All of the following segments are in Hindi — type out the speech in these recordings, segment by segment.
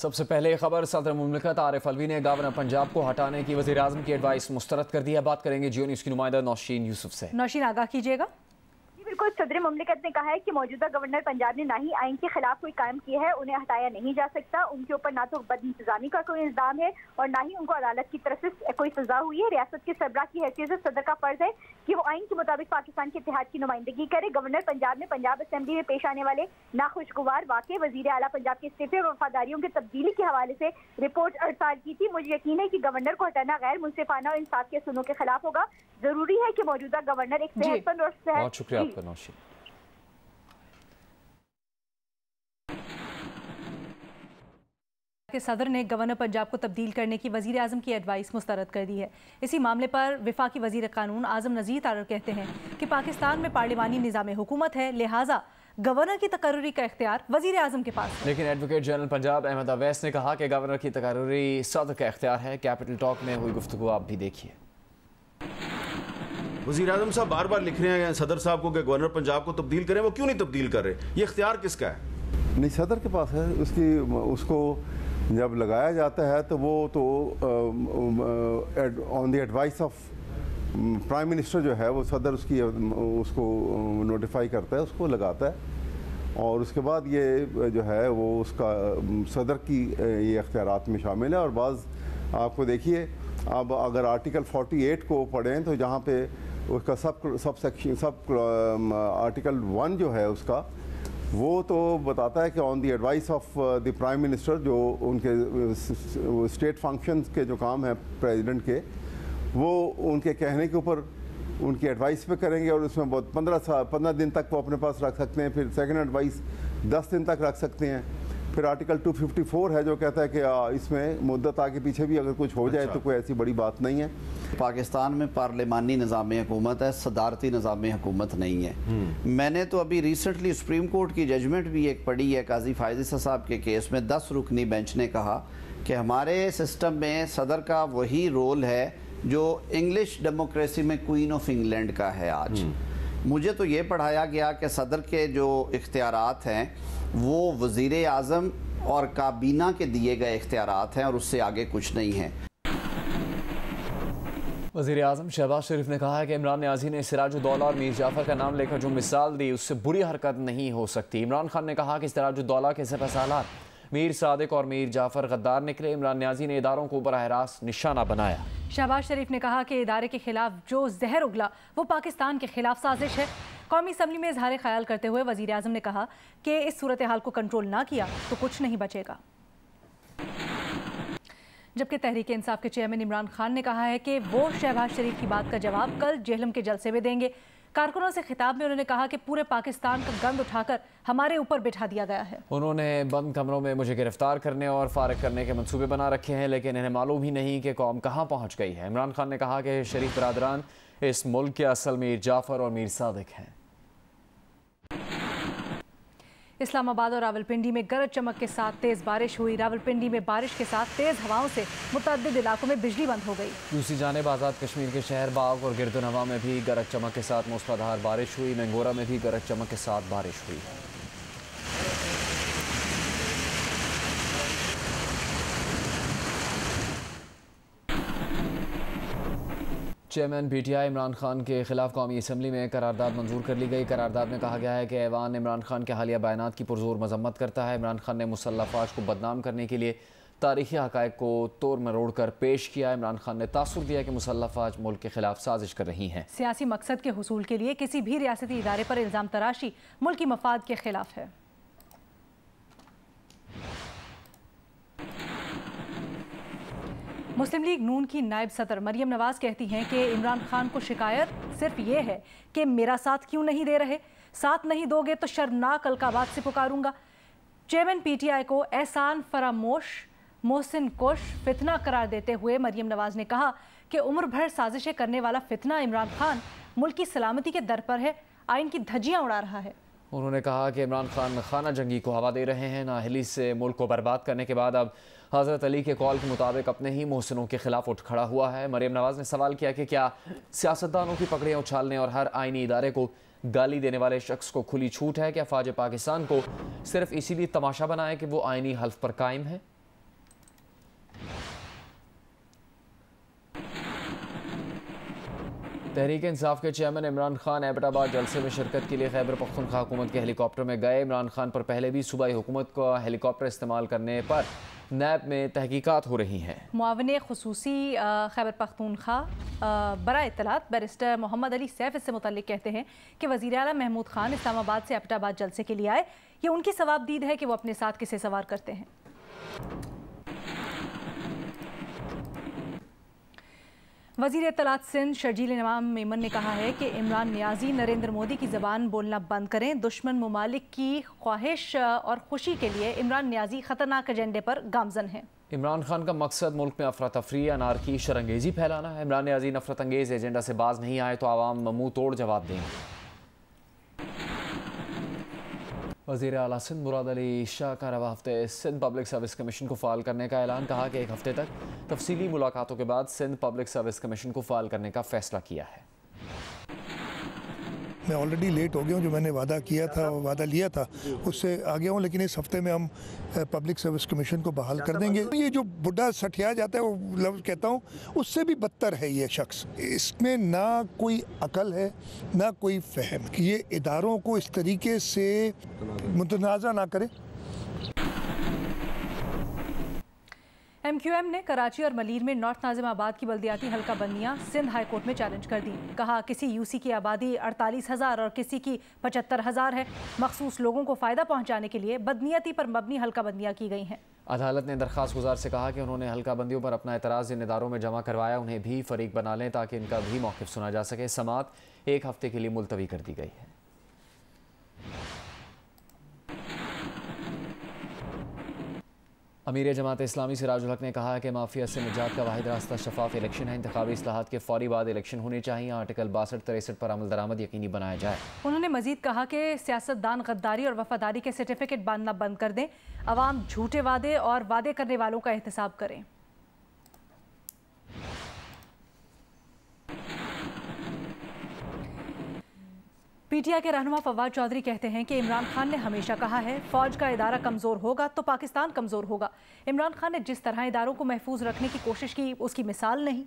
सबसे पहले खबर, सदर मुमलिकत आरिफ अलवी ने गवर्नर पंजाब को हटाने की वज़ीर आज़म की एडवाइस मुस्तरद कर दी है। बात करेंगे जियो न्यूज़ की नुमाइंदा नौशीन यूसुफ से। नौशीन, आगाह कीजिएगा। बिल्कुल, सदर मुमलिकत ने कहा है कि मौजूदा गवर्नर पंजाब ने ना ही आइन के खिलाफ कोई काम किया है, उन्हें हटाया नहीं जा सकता। उनके ऊपर ना तो बदइंतजामी का कोई इल्जाम है और ना ही उनको अदालत की तरफ से कोई सजा हुई है। रियासत के सरबराह की हैसियत से सदर का फर्ज है कि वो आइन के मुताबिक पाकिस्तान के इत्तेहाद की नुमाइंदगी करे। गवर्नर पंजाब ने पंजाब असेंबली में पेश आने वाले नाखुशगवार वाक़े, वजीर आला पंजाब के इस्तीफे और वफादारियों की तब्दीली के हवाले से रिपोर्ट अर्साल की थी। मुझे यकीन है कि गवर्नर को हटाना गैर मुनसिफाना और इंसाफ के असूलों के खिलाफ होगा। जरूरी है कि मौजूदा गवर्नर एक सेहतमंद और बहुत शुक्रिया आपका नौशीन। के सदर ने गवर्नर पंजाब को तब्दील करने की वजीर आज़म की एडवाइस मुस्तरद कर दी है। इसी मामले पर विफाकी वजीर कानून आज़म नज़ीर तारर कहते हैं कि पाकिस्तान में पार्लिमानी निज़ाम हुकूमत है, लिहाजा गवर्नर की तकर्रुरी का इख्तियार वजीर आज़म के पास है। लेकिन एडवोकेट जनरल पंजाब अहमद अवैस ने कहा कि गवर्नर की तकर्रुरी सदर का इख्तियार है। कैपिटल टॉक में हुई गुफ्तगू आप भी देखिए। वज़ीर आज़म साहब बार बार लिख रहे हैं सदर साहब को कि गवर्नर पंजाब को तब्दील करें, वो क्यों नहीं तब्दील कर रहे? ये इख्तियार किसका है? नहीं, सदर के पास है। उसको जब लगाया जाता है तो वो तो on the advice of prime minister जो है वो सदर उसको नोटिफाई करता है, उसको लगाता है और उसके बाद ये जो है वो उसका सदर की ये इख्तियारात में शामिल है। और बाज़ आपको देखिए, अब अगर आर्टिकल 48 को पढ़ें तो जहाँ पे उसका सब आर्टिकल 1 जो है उसका वो तो बताता है कि on the advice of the prime minister, जो उनके स्टेट फंक्शंस के जो काम है प्रेसिडेंट के, वो उनके कहने के ऊपर उनकी एडवाइस पे करेंगे और उसमें बहुत 15 दिन तक वो अपने पास रख सकते हैं। फिर सेकंड एडवाइस 10 दिन तक रख सकते हैं। फिर आर्टिकल 254 है जो कहता है कि इसमें मुद्दत आगे पीछे भी अगर कुछ हो जाए तो कोई ऐसी बड़ी बात नहीं है। पाकिस्तान में पार्लिमानी निज़ाम हुकूमत है, सदारती निज़ाम हुकूमत नहीं है। मैंने तो अभी रिसेंटली सुप्रीम कोर्ट की जजमेंट भी एक पढ़ी है काजी फायज़ ईसा साहब के केस में। 10 रुकनी बेंच ने कहा कि हमारे सिस्टम में सदर का वही रोल है जो इंग्लिश डेमोक्रेसी में क्वीन ऑफ इंग्लैंड का है आज। मुझे तो ये पढ़ाया गया कि सदर के जो इख्तियारात हैं वो वज़ीर आज़म और काबीना के दिए गए इख्तियारात हैं और उससे आगे कुछ नहीं है। वज़ीर आज़म शहबाज शरीफ ने कहा है कि इमरान न्याजी ने सिराजुद्दौला और मीर जाफ़र का नाम लेकर जो मिसाल दी उससे बुरी हरकत नहीं हो सकती। इमरान खान ने कहा कि सिराजुद्दौला के सिपहसालार मीर सादिक और मीर जाफ़र गद्दार निकले। इमरान न्याजी ने इदारों को बराह रास्त निशाना बनाया। शहबाज शरीफ ने कहा कि इदारे के खिलाफ जो जहर उगला वो पाकिस्तान के खिलाफ साजिश है। कौमी असम्बली में इजहार ख्याल करते हुए वज़ीर आज़म ने कहा कि इस सूरत हाल को कंट्रोल ना किया तो कुछ नहीं बचेगा। जबकि तहरीक इंसाफ के चेयरमैन इमरान खान ने कहा है कि वो शहबाज शरीफ की बात का जवाब कल जेहलम के जलसे में देंगे। कारकुनों से खिताब में उन्होंने कहा कि पूरे पाकिस्तान का गंद उठाकर हमारे ऊपर बिठा दिया गया है। उन्होंने बंद कमरों में मुझे गिरफ्तार करने और फारिग करने के मंसूबे बना रखे हैं, लेकिन इन्हें मालूम ही नहीं कि कौम कहाँ पहुँच गई है। इमरान खान ने कहा कि शरीफ बरादरान इस मुल्क के असल मीर जाफ़र और मीर सादिक हैं। इस्लामाबाद और रावलपिंडी में गरज चमक के साथ तेज बारिश हुई। रावलपिंडी में बारिश के साथ तेज हवाओं से मुतअद्दिद इलाकों में बिजली बंद हो गई। दूसरी जानिब आज़ाद कश्मीर के शहर बाग और गिरदुनवा में भी गरज चमक के साथ मूसलाधार बारिश हुई। मैंगोरा में भी गरज चमक के साथ बारिश हुई। चेयरमैन पीटीआई इमरान खान के खिलाफ कौमी असम्बली में करारदाद मंजूर कर ली गई। करारदाद में कहा गया है कि ऐवान इमरान खान के हालिया बयानात की पुरजोर मजम्मत करता है। इमरान खान ने मुसल्लह फौज को बदनाम करने के लिए तारीखी हक़ाइक़ को तोड़ मरोड़ कर पेश किया। इमरान खान ने तासुर दिया कि मुसल्लह फौज मुल्क के खिलाफ साजिश कर रही हैं। सियासी मकसद के हुसूल के लिए किसी भी रियासती इदारे पर इल्ज़ाम तराशी मुल्की मफाद के खिलाफ है। मुस्लिम लीग नून की नायब सदर मरियम नवाज कहती हैं कि इमरान खान को शिकायत सिर्फ ये है कि मेरा साथ क्यों नहीं दे रहे, साथ नहीं दोगे तो शर्मनाक अलकाबात से पुकारूंगा। चेयरमैन पीटीआई को एहसान फरामोश मोहसिन कोश फितना करार देते हुए मरियम नवाज ने कहा कि उम्र भर साजिशें करने वाला फितना इमरान खान मुल्क की सलामती के दर पर है, आइन की धज्जियां उड़ा रहा है। उन्होंने कहा कि इमरान खान खाना जंगी को हवा दे रहे हैं। नाअहली से मुल्क को बर्बाद करने के बाद अब हज़रत अली के कॉल के मुताबिक अपने ही मोहसिनों के खिलाफ उठ खड़ा हुआ है। मरियम नवाज ने सवाल किया कि क्या सियासतदानों की पकड़ियाँ उछालने और हर आइनी इदारे को गाली देने वाले शख्स को खुली छूट है? क्या फ़ौज पाकिस्तान को सिर्फ इसीलिए तमाशा बनाए कि वो आइनी हल्फ पर कायम है? तहरीक इंसाफ के चेयरमैन इमरान खान एबटाबाद जलसे में शिरकत के लिए खैबर पख्तूनख्वा हुकूमत के हेलीकॉप्टर में गए। इमरान खान पर पहले भी सूबाई हुकूमत का हेलीकॉप्टर इस्तेमाल करने पर नैब में तहकीकात हो रही हैं। मुआविन खुसूसी खैबर पख्तूनख्वा बराए इत्तलात बैरिस्टर मोहम्मद अली सैफ इससे मुतल्लिक कहते हैं कि वज़ीर आला महमूद खान इस्लामाबाद से एबटाबाद जलसे के लिए आए। ये उनकी सवाबदीद है कि वो अपने साथ किसे सवार करते हैं। वज़ीर इत्तलात सिंध शर्जील इमाम मेमन ने कहा है कि इमरान नियाजी नरेंद्र मोदी की ज़बान बोलना बंद करें। दुश्मन ममालिक की ख्वाहिश और खुशी के लिए इमरान नियाजी ख़तरनाक एजेंडे पर गामजन हैं। इमरान खान का मकसद मुल्क में अफरा तफरी, अनारकी, शरंगेज़ी फैलाना है। इमरान नियाजी नफरत अंगेज़ एजेंडा से बाज नहीं आए तो आवाम मुँह तोड़ जवाब देंगे। वज़ीर आला सिंध मुराद अली शाह का रवा हफ्ते सिंध पब्लिक सर्विस कमीशन को फ़ाल करने का ऐलान। कहा कि एक हफ्ते तक तफसीली मुलाकातों के बाद सिंध पब्लिक सर्विस कमीशन को फ़ाल करने का फ़ैसला किया है। मैं ऑलरेडी लेट हो गया हूँ, जो मैंने वादा किया था, वादा लिया था, उससे आ गया हूँ। लेकिन इस हफ्ते में हम पब्लिक सर्विस कमीशन को बहाल कर देंगे। ये जो बुढ़ा सठिया जाता है, वो लफ्ज़ कहता हूँ, उससे भी बदतर है ये शख्स। इसमें ना कोई अकल है ना कोई फ़हम कि ये इदारों को इस तरीके से मुतनाज़ा ना करे। MQM ने कराची और मलीर में नॉर्थ नाजिमाबाद की बल्दियाती हल्का बंदियाँ सिंध हाई कोर्ट में चैलेंज कर दी। कहा किसी यूसी की आबादी 48,000 और किसी की 75,000 है। मखसूस लोगों को फ़ायदा पहुँचाने के लिए बदनीयती पर मबनी हल्का बंदियाँ की गई हैं। अदालत ने दरख्वास्त गुजार से कहा कि उन्होंने हल्का बंदियों पर अपना एतराज़ जिन इदारों में जमा करवाया उन्हें भी फरीक बना लें ताकि इनका भी मौक़िफ़ सुना जा सके। समाअत 1 हफ्ते के लिए मुलतवी कर दी गई है। अमीर जमात इस्लामी सिराजुल हक ने कहा है कि माफिया से निजात का वाहिद रास्ता शफाफ इलेक्शन है। इंतखाबी इस्लाहात के फौरी बाद इलेक्शन होने चाहिए। आर्टिकल 62-63 पर अमल दरामद यकीनी बनाया जाए। उन्होंने मजीद कहा कि सियासतदान गद्दारी और वफादारी के सर्टिफिकेट बांधना बंद कर दें। अवाम झूठे वादे और वादे करने वालों का एहतसाब करें। पीटीआई के रहनुमा फवाद चौधरी कहते हैं कि इमरान खान ने हमेशा कहा है फौज का इदारा कमज़ोर होगा तो पाकिस्तान कमज़ोर होगा। इमरान खान ने जिस तरह इदारों को महफूज रखने की कोशिश की उसकी मिसाल नहीं।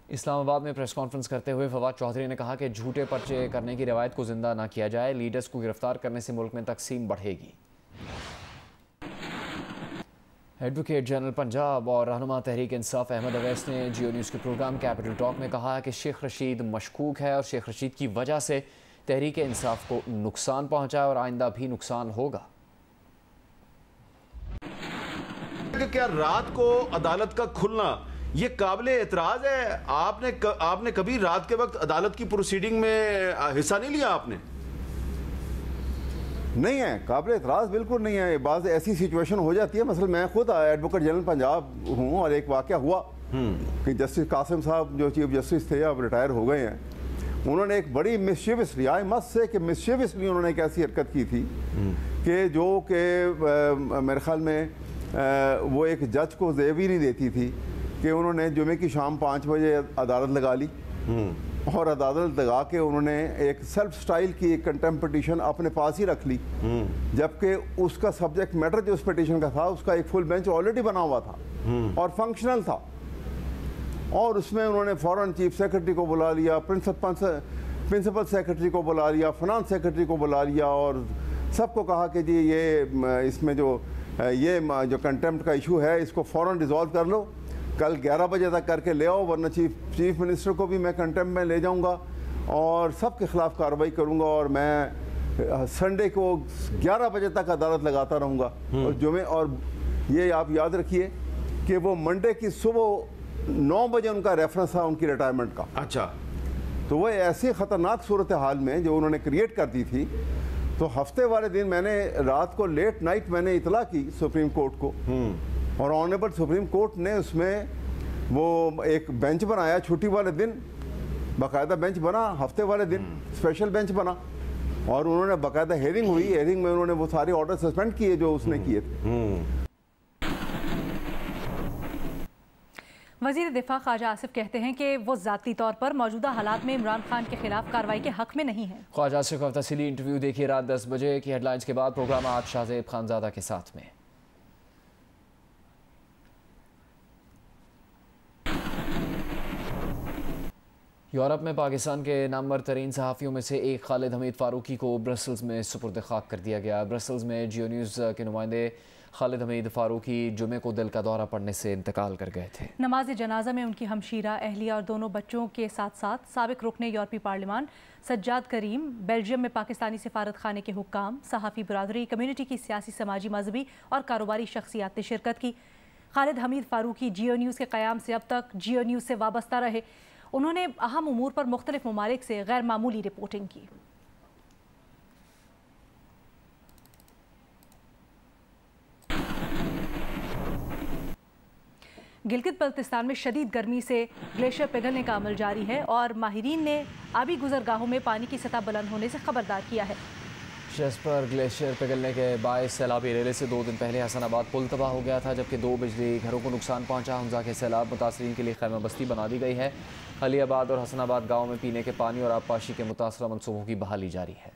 इस्लामाबाद में प्रेस कॉन्फ्रेंस करते हुए फवाद चौधरी ने कहा कि झूठे पर्चे करने की रवायत को जिंदा ना किया जाए। लीडर्स को गिरफ्तार करने से मुल्क में तकसीम बढ़ेगी। एडवोकेट जनरल पंजाब और रहनुमा तहरीक इंसाफ अहमद अवैस ने जियो न्यूज़ के प्रोग्राम कैपिटल टॉक में कहा कि शेख रशीद मशकूक है और शेख रशीद की वजह से तहरीक इंसाफ को नुकसान पहुंचा और आइंदा भी नुकसान होगा। क्या रात को अदालत का खुलना ये काबिल एतराज है? आपने कभी रात के वक्त अदालत की प्रोसीडिंग में हिस्सा नहीं लिया? आपने नहीं है, काबिल एतराज बिल्कुल नहीं है। बाज़ ऐसी सिचुएशन हो जाती है। मसलन मैं खुद एडवोकेट जनरल पंजाब हूँ और एक वाक़या हुआ कि जस्टिस कासिम साहब जो चीफ जस्टिस थे, अब रिटायर हो गए हैं, उन्होंने एक बड़ी मिसचिवसली, आई मस्ट से कि मिसचिवसली उन्होंने एक ऐसी हरकत की थी कि जो कि मेरे ख्याल में वो एक जज को ज़ेब ही नहीं देती थी कि उन्होंने जुमे की शाम 5 बजे अदालत लगा ली और अदालत लगा के उन्होंने एक सेल्फ स्टाइल की एक कंटेम्प्ट पिटीशन अपने पास ही रख ली, जबकि उसका सब्जेक्ट मैटर जो उस पिटीशन का था उसका एक फुल बेंच ऑलरेडी बना हुआ था और फंक्शनल था। और उसमें उन्होंने फ़ौरन चीफ सेक्रेटरी को बुला लिया, प्रिंसिपल सेक्रेटरी को बुला लिया, फाइनेंस सेक्रेटरी को बुला लिया और सबको कहा कि जी ये इसमें जो कंटेम्प्ट का इशू है इसको फ़ौरन रिजॉल्व कर लो, कल 11 बजे तक करके ले आओ, वरना चीफ मिनिस्टर को भी मैं कंटेम्प्ट में ले जाऊंगा और सबके ख़िलाफ़ कार्रवाई करूंगा और मैं संडे को 11 बजे तक अदालत लगाता रहूँगा। और जुमे, और ये आप याद रखिए कि वो मंडे की सुबह 9 बजे उनका रेफरेंस था उनकी रिटायरमेंट का। अच्छा, तो वो ऐसी ख़तरनाक सूरत हाल में जो उन्होंने क्रिएट कर दी थी, तो हफ्ते वाले दिन मैंने रात को लेट नाइट मैंने इतला की सुप्रीम कोर्ट को और ऑनरेबल सुप्रीम कोर्ट ने उसमें वो एक बेंच बनाया छुट्टी वाले दिन, बाकायदा बेंच बना, हफ्ते वाले दिन स्पेशल बेंच बना और उन्होंने बाकायदा हेयरिंग हुई। हेयरिंग में उन्होंने वो सारे ऑर्डर सस्पेंड किए जो उसने किए थे। वज़ीर दिफा ख्वाजा आसिफ कहते हैं कि वो ज़ाती तौर पर मौजूदा हालात में इमरान खान के खिलाफ कार्रवाई के हक में नहीं है। ख्वाजा आसिफ का तफसीली इंटरव्यू देखिए रात 10 बजे की हेडलाइंस के बाद प्रोग्राम आज शाहज़ेब खानज़ादा के साथ में। यूरोप में पाकिस्तान के नामवर तरीन सहाफ़ियों में से एक खालिद हमीद फ़ारूकी को ब्रसल्स में सुपुर्द खाक कर दिया गया। ब्रसल्स में जियो न्यूज़ के नुमाइंदे खालिद हमीद फ़ारूकी जुमे को दिल का दौरा पड़ने से इंतकाल कर गए थे। नमाज जनाजा में उनकी हमशीरा, अहलिया और दोनों बच्चों के साथ साथ साबिक रुकने यूरोपीय पार्लियामान सज्जाद करीम, बेल्जियम में पाकिस्तानी सिफारत खाने के हुक्काम, सहाफ़ी बरादरी, कम्यूनिटी की सियासी, समाजी, मजहबी और कारोबारी शख्सियात ने शिरकत की। खालिद हमीद फ़ारूकी जियो न्यूज़ के क़याम से अब तक जियो न्यूज़ से वाबस्ता रहे। उन्होंने अहम उमूर पर मुख्तलिफ ममालिक से गैर मामूली रिपोर्टिंग की। गिलगित बल्तिस्तान में शदीद गर्मी से ग्लेशियर पिघलने का अमल जारी है और माहिरीन ने आबी गुजरगाहों में पानी की सतह बुलंद होने से खबरदार किया है। शेष पर ग्लेशियर पिघलने के बायस सैलाबी रेले से 2 दिन पहले हसनाबाद पुल तबाह हो गया था, जबकि 2 बिजली घरों को नुकसान पहुंचा। हमजा के सैलाब मुतासरीन के लिए खैमा बस्ती बना दी गई है। अलीआबाद और हसनाबाद गाँव में पीने के पानी और आबपाशी के मुतासरा मनसूबों की बहाली जारी है।